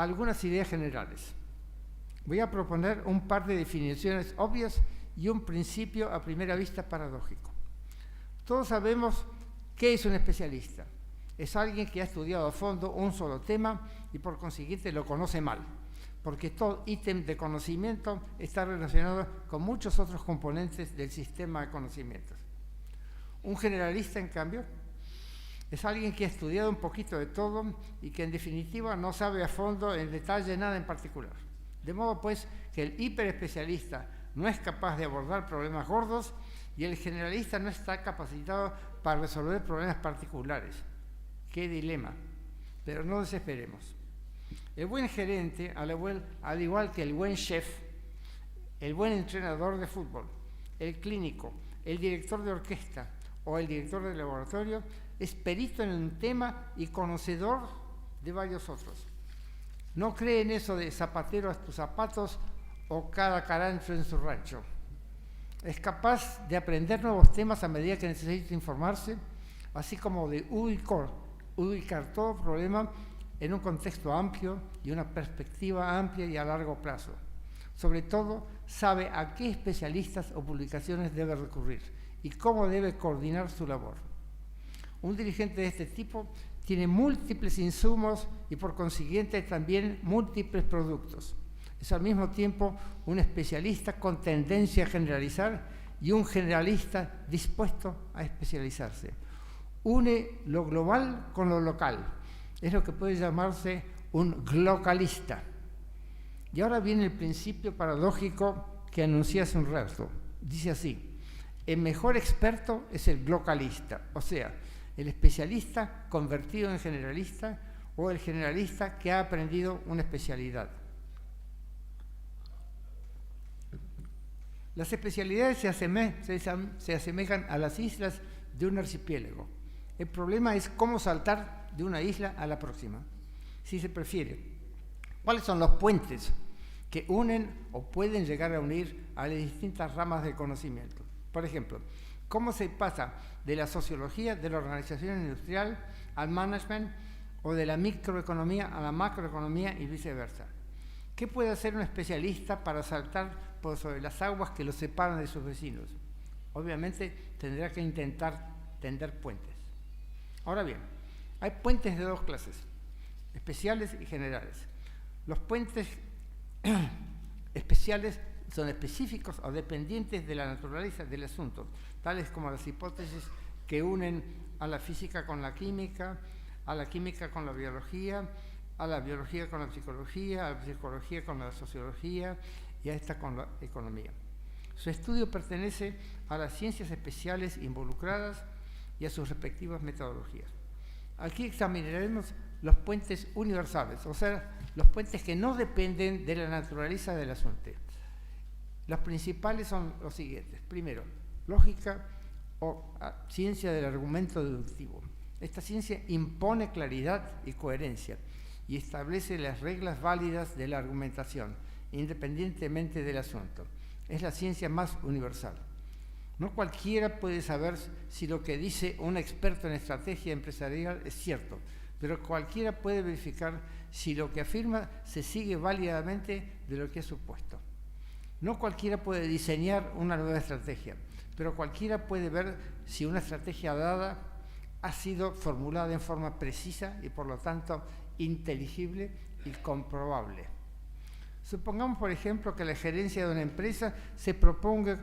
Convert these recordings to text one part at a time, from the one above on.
algunas ideas generales. Voy a proponer un par de definiciones obvias y un principio a primera vista paradójico. Todos sabemos qué es un especialista. Es alguien que ha estudiado a fondo un solo tema y por consiguiente lo conoce mal, porque todo ítem de conocimiento está relacionado con muchos otros componentes del sistema de conocimientos. Un generalista, en cambio, es alguien que ha estudiado un poquito de todo y que en definitiva no sabe a fondo en detalle nada en particular. De modo pues que el hiperespecialista no es capaz de abordar problemas gordos y el generalista no está capacitado para resolver problemas particulares. ¡Qué dilema! Pero no desesperemos. El buen gerente, al igual que el buen chef, el buen entrenador de fútbol, el clínico, el director de orquesta o el director de laboratorio, es perito en un tema y conocedor de varios otros. No cree en eso de zapatero a tus zapatos o cada carancho en su rancho. Es capaz de aprender nuevos temas a medida que necesita informarse, así como de ubicar todo problema en un contexto amplio y una perspectiva amplia y a largo plazo. Sobre todo, sabe a qué especialistas o publicaciones debe recurrir y cómo debe coordinar su labor. Un dirigente de este tipo tiene múltiples insumos y por consiguiente también múltiples productos. Es al mismo tiempo un especialista con tendencia a generalizar y un generalista dispuesto a especializarse. Une lo global con lo local. Es lo que puede llamarse un glocalista. Y ahora viene el principio paradójico que anuncié hace un rato. Dice así: el mejor experto es el glocalista, o sea, el especialista convertido en generalista o el generalista que ha aprendido una especialidad. Las especialidades se asemejan a las islas de un archipiélago. El problema es cómo saltar de una isla a la próxima, si se prefiere. ¿Cuáles son los puentes que unen o pueden llegar a unir a las distintas ramas del conocimiento? Por ejemplo, ¿cómo se pasa de la sociología, de la organización industrial al management o de la microeconomía a la macroeconomía y viceversa? ¿Qué puede hacer un especialista para saltar por sobre las aguas que lo separan de sus vecinos? Obviamente tendrá que intentar tender puentes. Ahora bien, hay puentes de dos clases, especiales y generales. Los puentes especiales son específicos o dependientes de la naturaleza del asunto, tales como las hipótesis que unen a la física con la química, a la química con la biología, a la biología con la psicología, a la psicología con la sociología y a esta con la economía. Su estudio pertenece a las ciencias especiales involucradas y a sus respectivas metodologías. Aquí examinaremos los puentes universales, o sea, los puentes que no dependen de la naturaleza del asunto. Los principales son los siguientes. Primero, lógica o ciencia del argumento deductivo. Esta ciencia impone claridad y coherencia y establece las reglas válidas de la argumentación, independientemente del asunto. Es la ciencia más universal. No cualquiera puede saber si lo que dice un experto en estrategia empresarial es cierto, pero cualquiera puede verificar si lo que afirma se sigue válidamente de lo que es supuesto. No cualquiera puede diseñar una nueva estrategia, pero cualquiera puede ver si una estrategia dada ha sido formulada en forma precisa y por lo tanto inteligible y comprobable. Supongamos, por ejemplo, que la gerencia de una empresa se proponga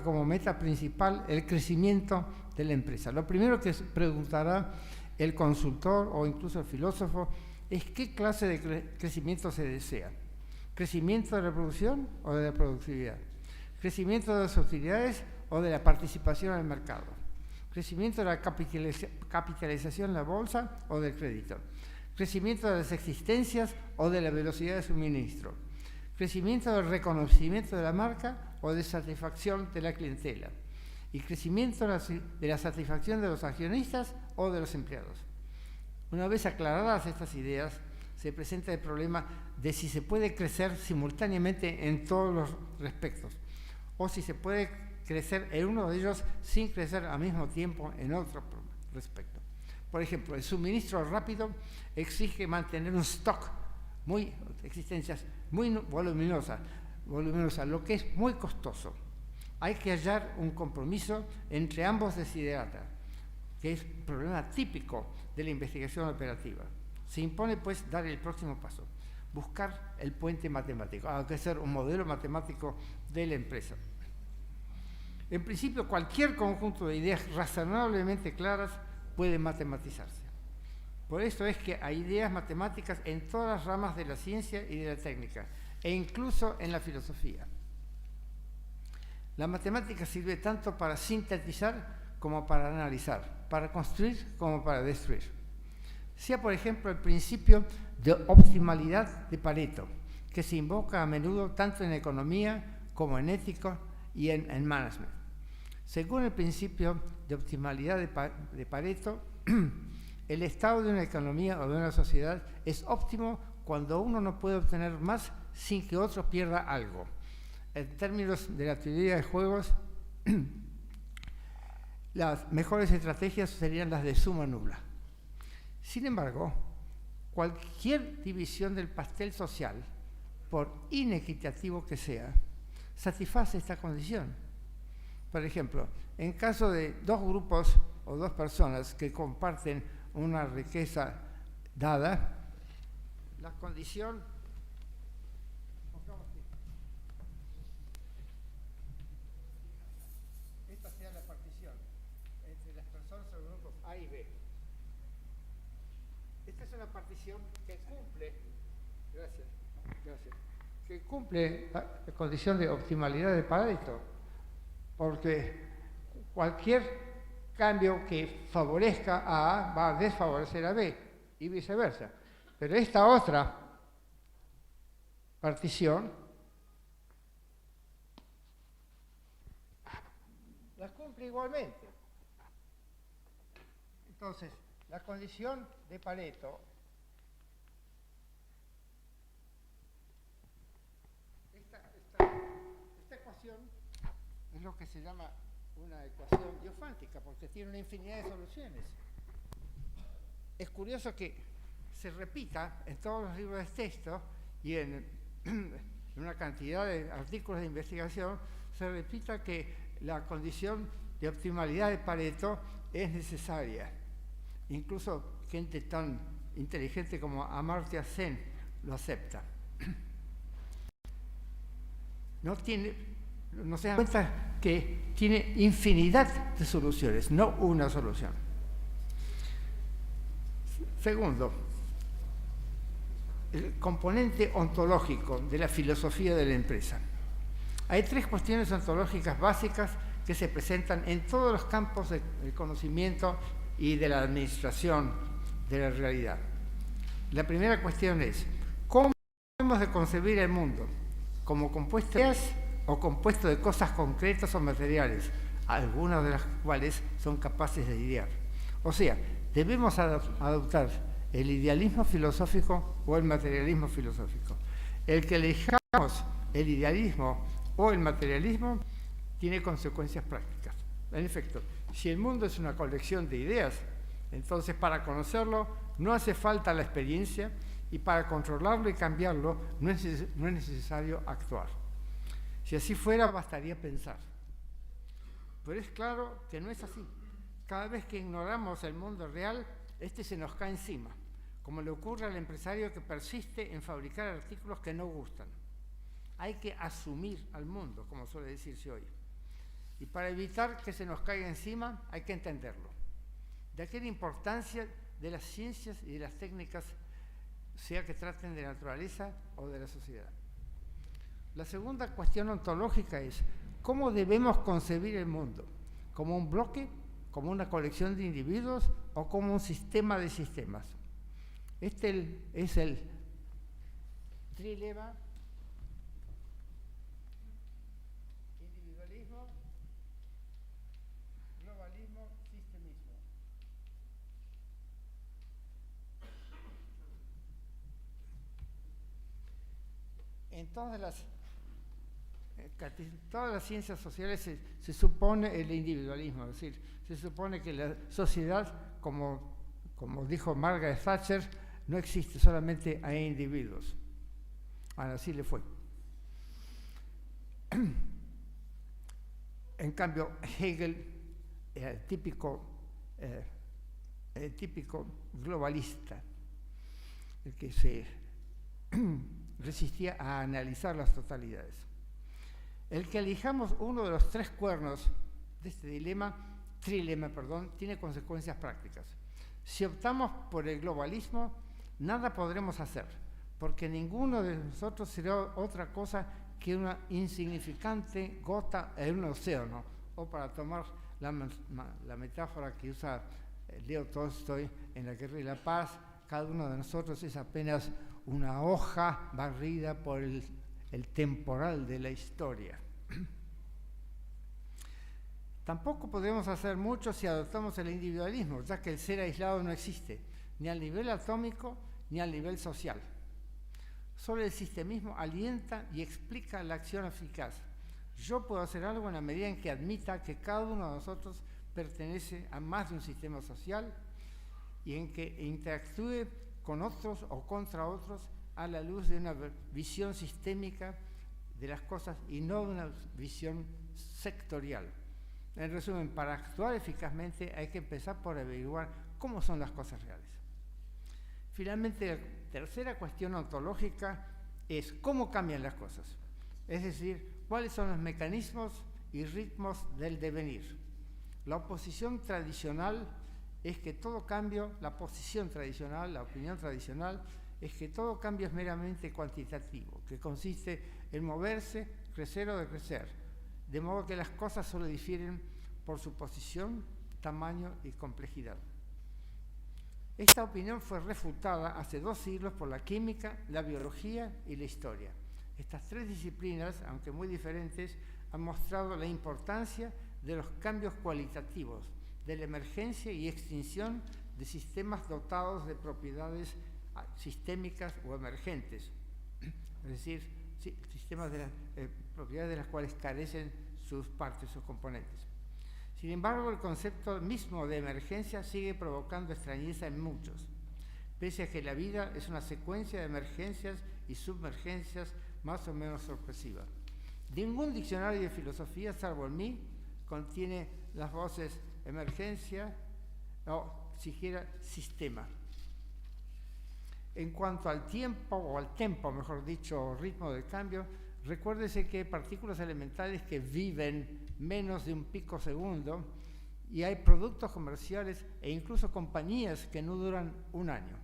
como meta principal el crecimiento de la empresa. Lo primero que preguntará el consultor o incluso el filósofo es qué clase de crecimiento se desea. ¿Crecimiento de la producción o de la productividad? ¿Crecimiento de las utilidades o de la participación en el mercado? ¿Crecimiento de la capitalización en la bolsa o del crédito? ¿Crecimiento de las existencias o de la velocidad de suministro? ¿Crecimiento del reconocimiento de la marca o de satisfacción de la clientela? ¿Y crecimiento de la satisfacción de los accionistas o de los empleados? Una vez aclaradas estas ideas, se presenta el problema de si se puede crecer simultáneamente en todos los respectos o si se puede crecer en uno de ellos sin crecer al mismo tiempo en otro respecto. Por ejemplo, el suministro rápido exige mantener un stock existencias muy voluminosas, lo que es muy costoso. Hay que hallar un compromiso entre ambos desiderata, que es un problema típico de la investigación operativa. Se impone, pues, dar el próximo paso, buscar el puente matemático, hay que ser un modelo matemático de la empresa. En principio, cualquier conjunto de ideas razonablemente claras puede matematizarse. Por eso es que hay ideas matemáticas en todas las ramas de la ciencia y de la técnica, e incluso en la filosofía. La matemática sirve tanto para sintetizar como para analizar, para construir como para destruir. Sea, por ejemplo, el principio de optimalidad de Pareto, que se invoca a menudo tanto en economía como en ética y en management. Según el principio de optimalidad de Pareto, el estado de una economía o de una sociedad es óptimo cuando uno no puede obtener más sin que otro pierda algo. En términos de la teoría de juegos, las mejores estrategias serían las de suma nula. Sin embargo, cualquier división del pastel social, por inequitativo que sea, satisface esta condición. Por ejemplo, en caso de dos grupos o dos personas que comparten una riqueza dada, la condición, esta sea la partición entre las personas o grupos A y B. Esta es una partición que cumple, gracias, que cumple la condición de optimalidad de Pareto, porque cualquier cambio que favorezca a A va a desfavorecer a B y viceversa. Pero esta otra partición la cumple igualmente. Entonces, la condición de Pareto, esta ecuación es lo que se llama una ecuación diofántica, porque tiene una infinidad de soluciones. Es curioso que se repita en todos los libros de texto y en una cantidad de artículos de investigación, se repita que la condición de optimalidad de Pareto es necesaria. Incluso gente tan inteligente como Amartya Sen lo acepta. No se dan cuenta que tiene infinidad de soluciones, no una solución. Segundo, el componente ontológico de la filosofía de la empresa. Hay tres cuestiones ontológicas básicas que se presentan en todos los campos del conocimiento y de la administración de la realidad. La primera cuestión es, ¿cómo hemos de concebir el mundo? ¿Como compuesto de ideas o compuesto de cosas concretas o materiales, algunas de las cuales son capaces de idear? O sea, debemos adoptar el idealismo filosófico o el materialismo filosófico. El que elijamos el idealismo o el materialismo tiene consecuencias prácticas. En efecto, si el mundo es una colección de ideas, entonces para conocerlo no hace falta la experiencia y para controlarlo y cambiarlo no es necesario actuar. Si así fuera, bastaría pensar. Pero es claro que no es así. Cada vez que ignoramos el mundo real, este se nos cae encima, como le ocurre al empresario que persiste en fabricar artículos que no gustan. Hay que asumir al mundo, como suele decirse hoy. Y para evitar que se nos caiga encima, hay que entenderlo. De aquí la importancia de las ciencias y de las técnicas, sea que traten de la naturaleza o de la sociedad. La segunda cuestión ontológica es, ¿cómo debemos concebir el mundo? ¿Como un bloque, como una colección de individuos o como un sistema de sistemas? Este es el trilema: individualismo, globalismo, sistemismo. En todas las ciencias sociales se supone el individualismo, es decir, se supone que la sociedad, como dijo Margaret Thatcher, no existe, solamente hay individuos. Así le fue. En cambio, Hegel, el típico globalista, el que se resistía a analizar las totalidades. El que elijamos uno de los tres cuernos de este trilema, tiene consecuencias prácticas. Si optamos por el globalismo, nada podremos hacer, porque ninguno de nosotros será otra cosa que una insignificante gota en un océano, o para tomar la metáfora que usa Leo Tolstoy en La Guerra y la Paz, cada uno de nosotros es apenas una hoja barrida por el temporal de la historia. Tampoco podemos hacer mucho si adoptamos el individualismo, ya que el ser aislado no existe, ni al nivel atómico ni al nivel social. Solo el sistemismo alienta y explica la acción eficaz. Yo puedo hacer algo en la medida en que admita que cada uno de nosotros pertenece a más de un sistema social y en que interactúe con otros o contra otros a la luz de una visión sistémica de las cosas y no de una visión sectorial. En resumen, para actuar eficazmente hay que empezar por averiguar cómo son las cosas reales. Finalmente, la tercera cuestión ontológica es cómo cambian las cosas, es decir, cuáles son los mecanismos y ritmos del devenir. La oposición tradicional es que todo cambio, la posición tradicional, la opinión tradicional, es que todo cambio es meramente cuantitativo, que consiste en moverse, crecer o decrecer, de modo que las cosas solo difieren por su posición, tamaño y complejidad. Esta opinión fue refutada hace 2 siglos por la química, la biología y la historia. Estas 3 disciplinas, aunque muy diferentes, han mostrado la importancia de los cambios cualitativos, de la emergencia y extinción de sistemas dotados de propiedades sistémicas o emergentes, es decir, sistemas de propiedades de las cuales carecen sus partes, sus componentes. Sin embargo, el concepto mismo de emergencia sigue provocando extrañeza en muchos, pese a que la vida es una secuencia de emergencias y submergencias más o menos sorpresiva. Ningún diccionario de filosofía, salvo el MI, contiene las voces emergencia o siquiera sistema. En cuanto al tiempo, o al tempo, mejor dicho, o ritmo del cambio, recuérdese que hay partículas elementales que viven menos de un picosegundo y hay productos comerciales e incluso compañías que no duran un año.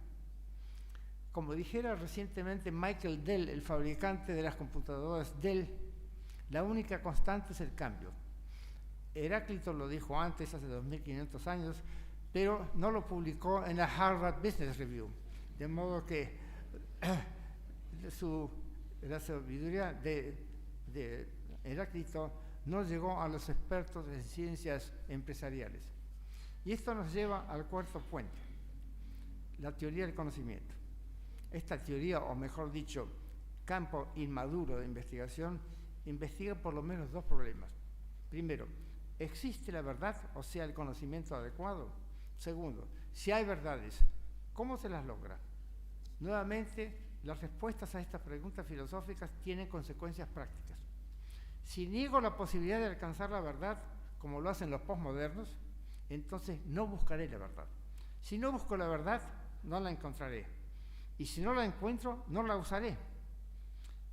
Como dijera recientemente Michael Dell, el fabricante de las computadoras Dell, la única constante es el cambio. Heráclito lo dijo antes, hace 2500 años, pero no lo publicó en la Harvard Business Review. De modo que la sabiduría de Heráclito no llegó a los expertos en ciencias empresariales. Y esto nos lleva al cuarto puente, la teoría del conocimiento. Esta teoría, o mejor dicho, campo inmaduro de investigación, investiga por lo menos 2 problemas. Primero, ¿existe la verdad, o sea, el conocimiento adecuado? Segundo, si hay verdades, ¿cómo se las logra? Nuevamente, las respuestas a estas preguntas filosóficas tienen consecuencias prácticas. Si niego la posibilidad de alcanzar la verdad, como lo hacen los posmodernos, entonces no buscaré la verdad. Si no busco la verdad, no la encontraré. Y si no la encuentro, no la usaré.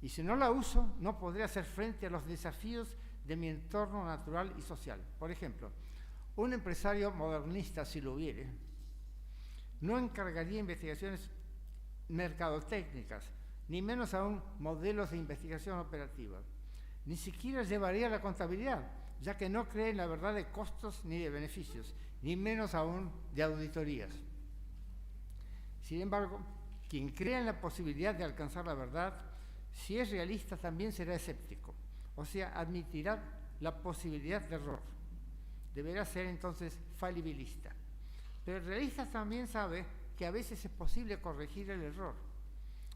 Y si no la uso, no podré hacer frente a los desafíos de mi entorno natural y social. Por ejemplo, un empresario modernista, si lo hubiere, no encargaría investigaciones mercadotécnicas, ni menos aún modelos de investigación operativa. Ni siquiera llevaría la contabilidad, ya que no cree en la verdad de costos ni de beneficios, ni menos aún de auditorías. Sin embargo, quien crea en la posibilidad de alcanzar la verdad, si es realista también será escéptico, o sea, admitirá la posibilidad de error. Deberá ser entonces falibilista. Pero el realista también sabe que a veces es posible corregir el error,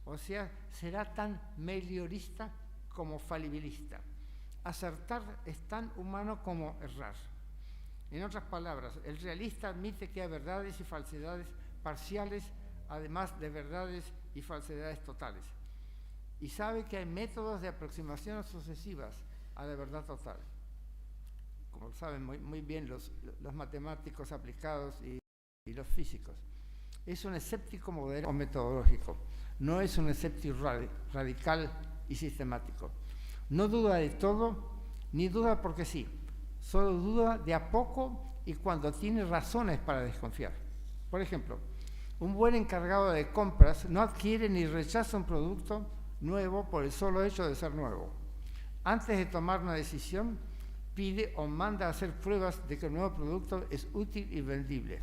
o sea, será tan meliorista como falibilista. Acertar es tan humano como errar. En otras palabras, el realista admite que hay verdades y falsedades parciales además de verdades y falsedades totales. Y sabe que hay métodos de aproximación sucesivas a la verdad total, como saben muy bien los matemáticos aplicados y los físicos. Es un escéptico modelo metodológico, no es un escéptico radical y sistemático. No duda de todo, ni duda porque sí, solo duda de a poco y cuando tiene razones para desconfiar. Por ejemplo, un buen encargado de compras no adquiere ni rechaza un producto nuevo por el solo hecho de ser nuevo. Antes de tomar una decisión, pide o manda a hacer pruebas de que el nuevo producto es útil y vendible.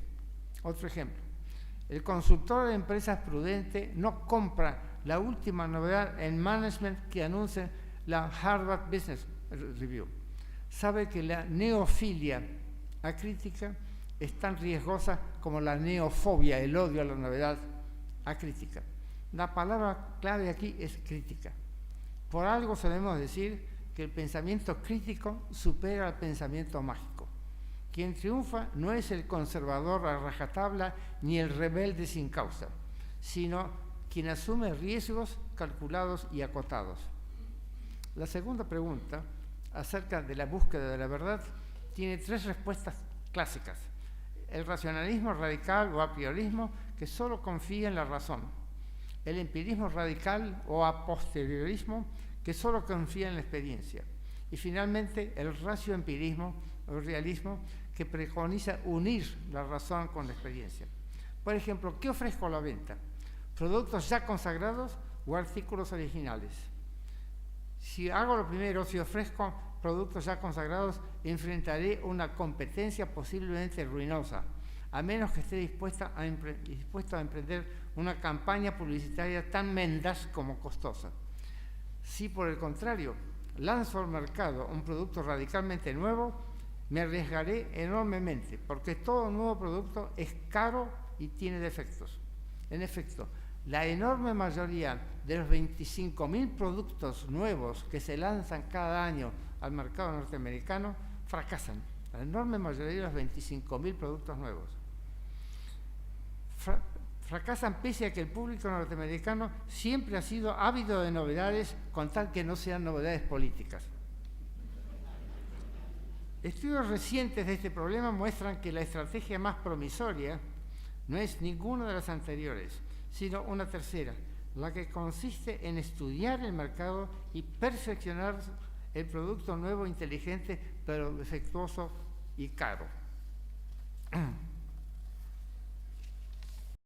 Otro ejemplo, el consultor de empresas prudente no compra la última novedad en management que anuncia la Harvard Business Review. Sabe que la neofilia acrítica es tan riesgosa como la neofobia, el odio a la novedad acrítica. La palabra clave aquí es crítica. Por algo solemos decir que el pensamiento crítico supera al pensamiento mágico. Quien triunfa no es el conservador a rajatabla ni el rebelde sin causa, sino quien asume riesgos calculados y acotados. La segunda pregunta, acerca de la búsqueda de la verdad, tiene tres respuestas clásicas. El racionalismo radical o a priorismo, que solo confía en la razón. El empirismo radical o a posteriorismo, que solo confía en la experiencia. Y finalmente, el racioempirismo o realismo, que preconiza unir la razón con la experiencia. Por ejemplo, ¿qué ofrezco a la venta? ¿Productos ya consagrados o artículos originales? Si hago lo primero, si ofrezco productos ya consagrados, enfrentaré una competencia posiblemente ruinosa, a menos que esté dispuesto a emprender una campaña publicitaria tan mendaz como costosa. Si, por el contrario, lanzo al mercado un producto radicalmente nuevo, me arriesgaré enormemente, porque todo nuevo producto es caro y tiene defectos. En efecto, la enorme mayoría de los 25.000 productos nuevos que se lanzan cada año al mercado norteamericano fracasan. La enorme mayoría de los 25.000 productos nuevos fracasan pese a que el público norteamericano siempre ha sido ávido de novedades, con tal que no sean novedades políticas. Estudios recientes de este problema muestran que la estrategia más promisoria no es ninguna de las anteriores, sino una tercera, la que consiste en estudiar el mercado y perfeccionar el producto nuevo, inteligente, pero defectuoso y caro.